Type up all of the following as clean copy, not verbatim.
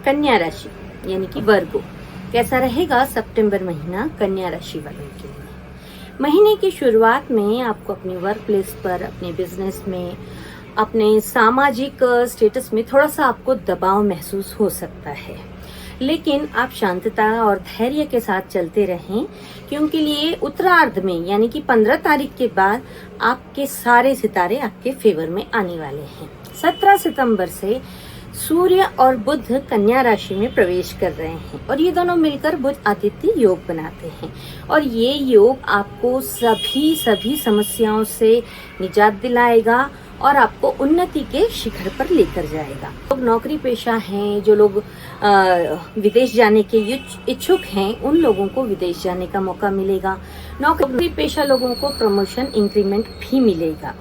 कन्या राशि यानी कि वर्गो, कैसा रहेगा सितंबर महीना कन्या राशि वालों के लिए। महीने की शुरुआत में आपको अपने वर्क प्लेस पर, अपने बिजनेस में, अपने सामाजिक स्टेटस में थोड़ा सा आपको दबाव महसूस हो सकता है, लेकिन आप शांतता और धैर्य के साथ चलते रहें, क्योंकि लिए उत्तरार्ध में यानी कि 15 तारीख के बाद आपके सारे सितारे आपके फेवर में आने वाले हैं। 17 सितंबर से सूर्य और बुध कन्या राशि में प्रवेश कर रहे हैं और ये दोनों मिलकर बुध आदित्य योग बनाते हैं और ये योग आपको सभी समस्याओं से निजात दिलाएगा और आपको उन्नति के शिखर पर लेकर जाएगा। लोग नौकरी पेशा हैं, जो लोग विदेश जाने के इच्छुक हैं, उन लोगों को विदेश जाने का मौका मिलेगा। नौकरी पेशा लोगों को प्रमोशन इंक्रीमेंट भी मिलेगा।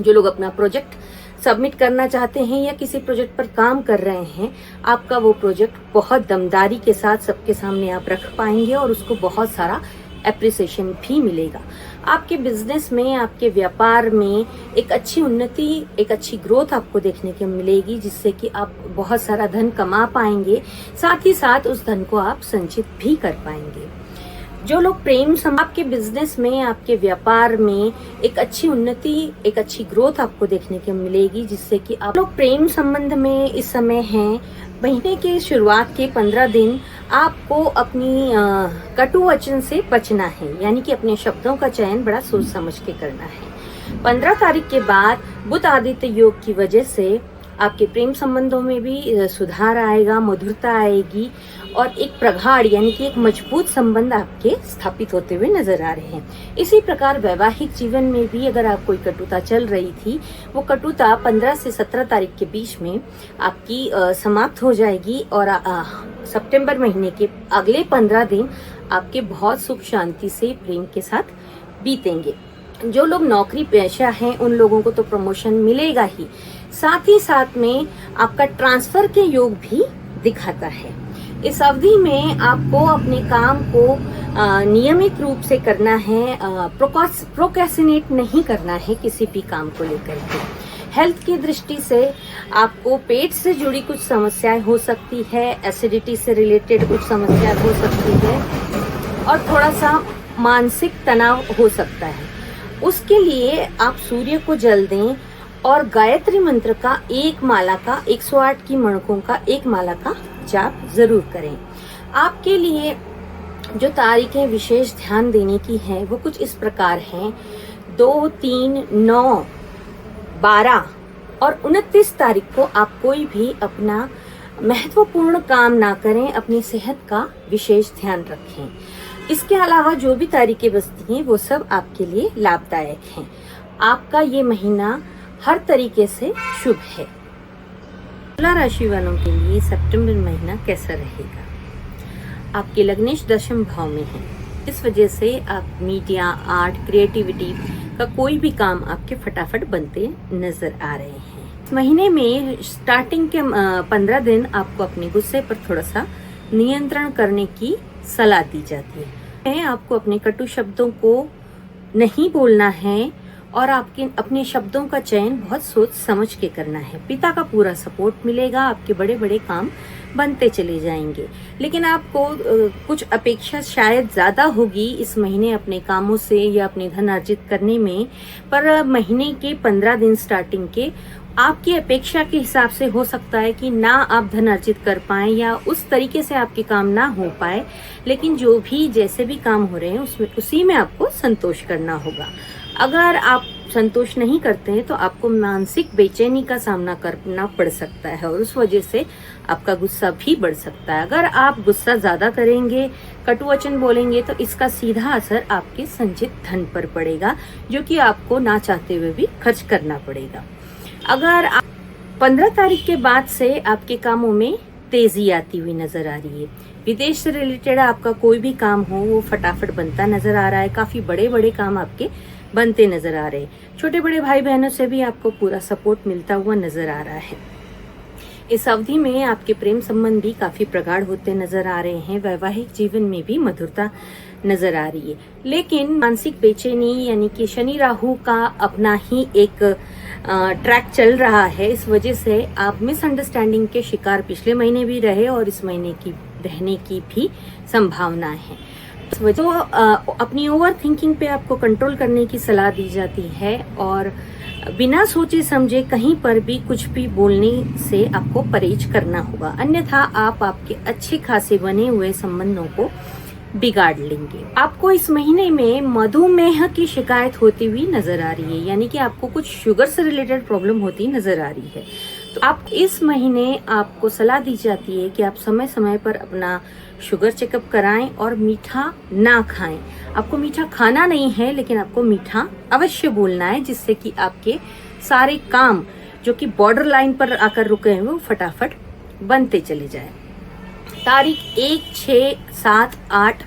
जो लोग अपना प्रोजेक्ट सबमिट करना चाहते हैं या किसी प्रोजेक्ट पर काम कर रहे हैं, आपका वो प्रोजेक्ट बहुत दमदारी के साथ सबके सामने आप रख पाएंगे और उसको बहुत सारा एप्रिसिएशन भी मिलेगा। आपके बिजनेस में, आपके व्यापार में एक अच्छी उन्नति, एक अच्छी ग्रोथ आपको देखने को मिलेगी, जिससे कि आप बहुत सारा धन कमा पाएंगे, साथ ही साथ उस धन को आप संचित भी कर पाएंगे। जो लोग आपके बिजनेस में, आपके व्यापार में एक अच्छी उन्नति, एक अच्छी ग्रोथ आपको देखने को मिलेगी, जिससे कि आप लोग प्रेम संबंध में इस समय हैं। महीने के शुरुआत के 15 दिन आपको अपनी कटु वचन से बचना है, यानी कि अपने शब्दों का चयन बड़ा सोच समझ के करना है। 15 तारीख के बाद बुध आदित्य योग की वजह से आपके प्रेम संबंधों में भी सुधार आएगा, मधुरता आएगी और एक प्रगाढ़ यानी कि एक मजबूत संबंध आपके स्थापित होते हुए नजर आ रहे हैं। इसी प्रकार वैवाहिक जीवन में भी अगर आप कोई कटुता चल रही थी, वो कटुता 15 से 17 तारीख के बीच में आपकी समाप्त हो जाएगी और सितंबर महीने के अगले 15 दिन आपके बहुत सुख शांति से प्रेम के साथ बीतेंगे। जो लोग नौकरी पेशा हैं, उन लोगों को तो प्रमोशन मिलेगा ही, साथ ही साथ में आपका ट्रांसफर के योग भी दिखाता है। इस अवधि में आपको अपने काम को नियमित रूप से करना है, प्रोक्रेस्टिनेट नहीं करना है किसी भी काम को लेकर के। हेल्थ की दृष्टि से आपको पेट से जुड़ी कुछ समस्याएं हो सकती है, एसिडिटी से रिलेटेड कुछ समस्या हो सकती है और थोड़ा सा मानसिक तनाव हो सकता है। उसके लिए आप सूर्य को जल दें और गायत्री मंत्र का एक माला का 108 की मणकों का एक माला का जाप जरूर करें। आपके लिए जो तारीखें विशेष ध्यान देने की है वो कुछ इस प्रकार हैं। 2, 3, 9, 12 और 29 तारीख को आप कोई भी अपना महत्वपूर्ण काम ना करें, अपनी सेहत का विशेष ध्यान रखें। इसके अलावा जो भी तारीखें बचती हैं वो सब आपके लिए लाभदायक हैं। आपका ये महीना हर तरीके से शुभ है। तुला राशि वालों के लिए सितंबर महीना कैसा रहेगा? आपके लग्नेश दशम भाव में है, इस वजह से आप मीडिया, आर्ट, क्रिएटिविटी का कोई भी काम आपके फटाफट बनते नजर आ रहे हैं। इस महीने में स्टार्टिंग के 15 दिन आपको अपने गुस्से पर थोड़ा सा नियंत्रण करने की सलाह दी जाती है। आपको अपने कटु शब्दों को नहीं बोलना है और आपके अपने शब्दों का चयन बहुत सोच समझ के करना है। पिता का पूरा सपोर्ट मिलेगा, आपके बड़े बड़े काम बनते चले जाएंगे, लेकिन आपको कुछ अपेक्षा शायद ज्यादा होगी इस महीने अपने कामों से या अपने धन अर्जित करने में। पर महीने के 15 दिन स्टार्टिंग के आपकी अपेक्षा के हिसाब से हो सकता है कि ना आप धन अर्जित कर पाए या उस तरीके से आपके काम ना हो पाए, लेकिन जो भी जैसे भी काम हो रहे हैं उसमें उसी में आपको संतोष करना होगा। अगर आप संतोष नहीं करते हैं तो आपको मानसिक बेचैनी का सामना करना पड़ सकता है और उस वजह से आपका गुस्सा भी बढ़ सकता है। अगर आप गुस्सा ज्यादा करेंगे, कटु वचन बोलेंगे, तो इसका सीधा असर आपके संचित धन पर पड़ेगा, जो कि आपको ना चाहते हुए भी खर्च करना पड़ेगा। अगर 15 तारीख के बाद से आपके कामों में तेजी आती हुई नजर आ रही है, विदेश से रिलेटेड आपका कोई भी काम हो वो फटाफट बनता नजर आ रहा है, काफी बड़े बड़े काम आपके बनते नजर आ रहे हैं। छोटे बड़े भाई बहनों से भी आपको पूरा सपोर्ट मिलता हुआ नजर आ रहा है। इस अवधि में आपके प्रेम संबंध भी काफी प्रगाढ़ होते नजर आ रहे हैं। वैवाहिक जीवन में भी मधुरता नजर आ रही है। लेकिन मानसिक बेचैनी यानी कि शनि राहु का अपना ही एक ट्रैक चल रहा है, इस वजह से आप मिसअंडरस्टैंडिंग के शिकार पिछले महीने भी रहे और इस महीने की रहने की भी संभावना है। तो अपनी ओवर थिंकिंग पे आपको कंट्रोल करने की सलाह दी जाती है और बिना सोचे समझे कहीं पर भी कुछ भी बोलने से आपको परहेज करना होगा, अन्यथा आप आपके अच्छे खासे बने हुए संबंधों को बिगाड़ लेंगे। आपको इस महीने में मधुमेह की शिकायत होती हुई नजर आ रही है, यानी कि आपको कुछ शुगर से रिलेटेड प्रॉब्लम होती नजर आ रही है। तो आप इस महीने आपको सलाह दी जाती है कि आप समय समय पर अपना शुगर चेकअप कराएं और मीठा ना खाएं। आपको मीठा खाना नहीं है, लेकिन आपको मीठा अवश्य बोलना है, जिससे कि आपके सारे काम जो कि बॉर्डर लाइन पर आकर रुके हैं वो फटाफट बनते चले जाए। तारीख 1, 6, 7, 8,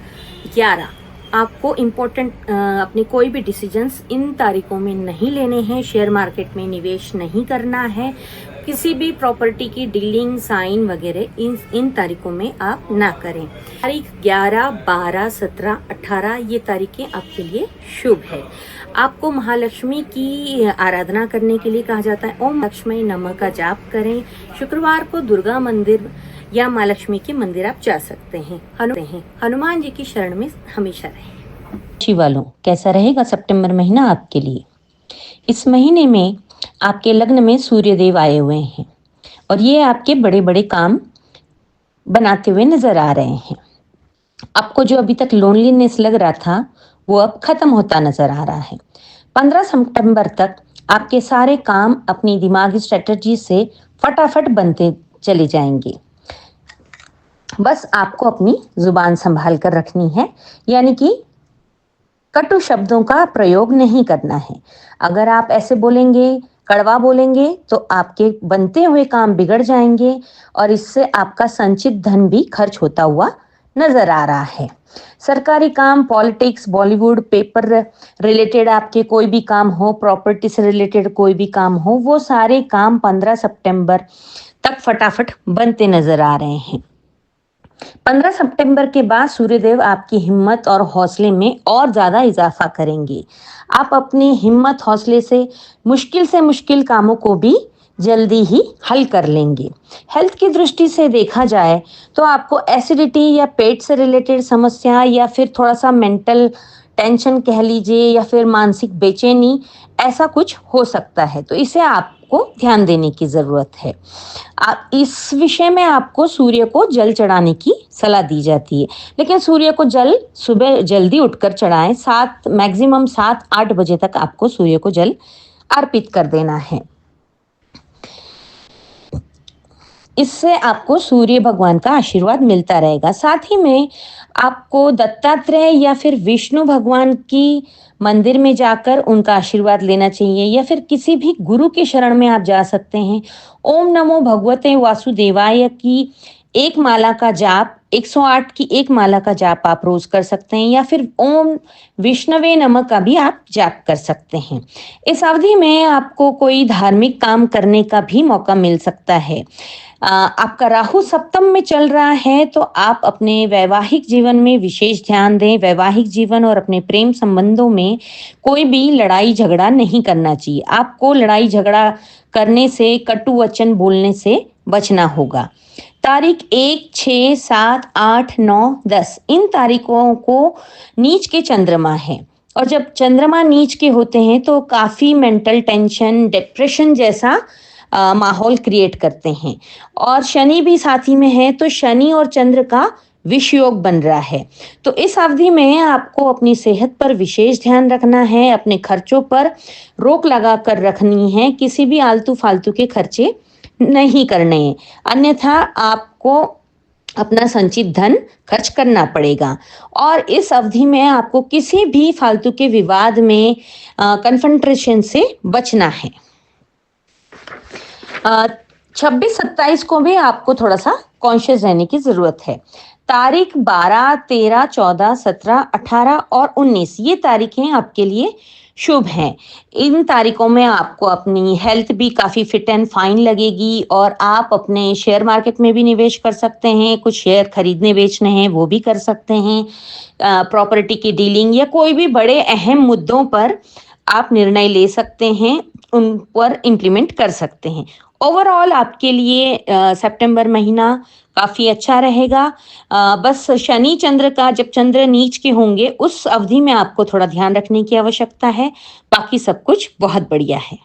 11 आपको इम्पोर्टेंट अपने कोई भी डिसीजंस इन तारीखों में नहीं लेने हैं। शेयर मार्केट में निवेश नहीं करना है, किसी भी प्रॉपर्टी की डीलिंग, साइन वगैरह इन तारीखों में आप ना करें। तारीख 11, 12, 17, 18 ये तारीखें आपके लिए शुभ है। आपको महालक्ष्मी की आराधना करने के लिए कहा जाता है। ओम लक्ष्मी नमः का जाप करें। शुक्रवार को दुर्गा मंदिर या माँ लक्ष्मी के मंदिर आप जा सकते हैं। हनुमान जी की शरण में हमेशा रहें। राशि वालों, कैसा रहेगा सितंबर महीना आपके लिए? इस महीने में आपके लग्न में सूर्य देव आए हुए हैं और ये आपके बड़े बड़े काम बनाते हुए नजर आ रहे हैं। आपको जो अभी तक लोनलीनेस लग रहा था वो अब खत्म होता नजर आ रहा है। 15 सितंबर तक आपके सारे काम अपनी दिमागी स्ट्रेटजी से फटाफट बनते चले जाएंगे। बस आपको अपनी जुबान संभाल कर रखनी है, यानी कि कटु शब्दों का प्रयोग नहीं करना है। अगर आप ऐसे बोलेंगे, कड़वा बोलेंगे, तो आपके बनते हुए काम बिगड़ जाएंगे और इससे आपका संचित धन भी खर्च होता हुआ नजर आ रहा है। सरकारी काम, पॉलिटिक्स, बॉलीवुड, पेपर रिलेटेड आपके कोई भी काम हो, प्रॉपर्टी से रिलेटेड कोई भी काम हो, वो सारे काम 15 सितंबर तक फटाफट बनते नजर आ रहे हैं। 15 सितंबर के बाद सूर्यदेव आपकी हिम्मत और हौसले में और ज्यादा इजाफा करेंगे। आप अपनी हिम्मत हौसले से मुश्किल कामों को भी जल्दी ही हल कर लेंगे। हेल्थ की दृष्टि से देखा जाए तो आपको एसिडिटी या पेट से रिलेटेड समस्या या फिर थोड़ा सा मेंटल टेंशन कह लीजिए या फिर मानसिक बेचैनी, ऐसा कुछ हो सकता है, तो इसे आपको ध्यान देने की जरूरत है। इस विषय में आपको सूर्य को जल चढ़ाने की सलाह दी जाती है, लेकिन सूर्य को जल सुबह जल्दी उठकर चढ़ाएं। मैक्सिमम 7-8 बजे तक आपको सूर्य को जल अर्पित कर देना है। इससे आपको सूर्य भगवान का आशीर्वाद मिलता रहेगा। साथ ही में आपको दत्तात्रेय या फिर विष्णु भगवान की मंदिर में जाकर उनका आशीर्वाद लेना चाहिए, या फिर किसी भी गुरु के शरण में आप जा सकते हैं। ओम नमो भगवते वासुदेवाय की एक माला का जाप, 108 की एक माला का जाप आप रोज कर सकते हैं, या फिर ओम विष्णवे नमः का भी आप जाप कर सकते हैं। इस अवधि में आपको कोई धार्मिक काम करने का भी मौका मिल सकता है। आपका राहु सप्तम में चल रहा है, तो आप अपने वैवाहिक जीवन में विशेष ध्यान दें। वैवाहिक जीवन और अपने प्रेम संबंधों में कोई भी लड़ाई झगड़ा नहीं करना चाहिए। आपको लड़ाई झगड़ा करने से, कटु वचन बोलने से बचना होगा। तारीख 1, 6, 7, 8, 9, 10 इन तारीखों को नीच के चंद्रमा है, और जब चंद्रमा नीच के होते हैं तो काफी मेंटल टेंशन, डिप्रेशन जैसा माहौल क्रिएट करते हैं। और शनि भी साथी में है, तो शनि और चंद्र का विषयोग बन रहा है। तो इस अवधि में आपको अपनी सेहत पर विशेष ध्यान रखना है, अपने खर्चों पर रोक लगा कर रखनी है। किसी भी आलतू फालतू के खर्चे नहीं करने हैं, अन्यथा आपको अपना संचित धन खर्च करना पड़ेगा। और इस अवधि में आपको किसी भी फालतू के विवाद में कन्फ्रंटेशन से बचना है। 26-27 को भी आपको थोड़ा सा कॉन्शियस रहने की जरूरत है। तारीख 12, 13, 14, 17, 18 और 19 ये तारीखें आपके लिए शुभ हैं। इन तारीखों में आपको अपनी हेल्थ भी काफ़ी फिट एंड फाइन लगेगी और आप अपने शेयर मार्केट में भी निवेश कर सकते हैं, कुछ शेयर खरीदने बेचने हैं वो भी कर सकते हैं। प्रॉपर्टी की डीलिंग या कोई भी बड़े अहम मुद्दों पर आप निर्णय ले सकते हैं, उन पर इम्प्लीमेंट कर सकते हैं। ओवरऑल आपके लिए सितंबर महीना काफ़ी अच्छा रहेगा। बस शनि चंद्र का जब चंद्र नीच के होंगे उस अवधि में आपको थोड़ा ध्यान रखने की आवश्यकता है, बाकी सब कुछ बहुत बढ़िया है।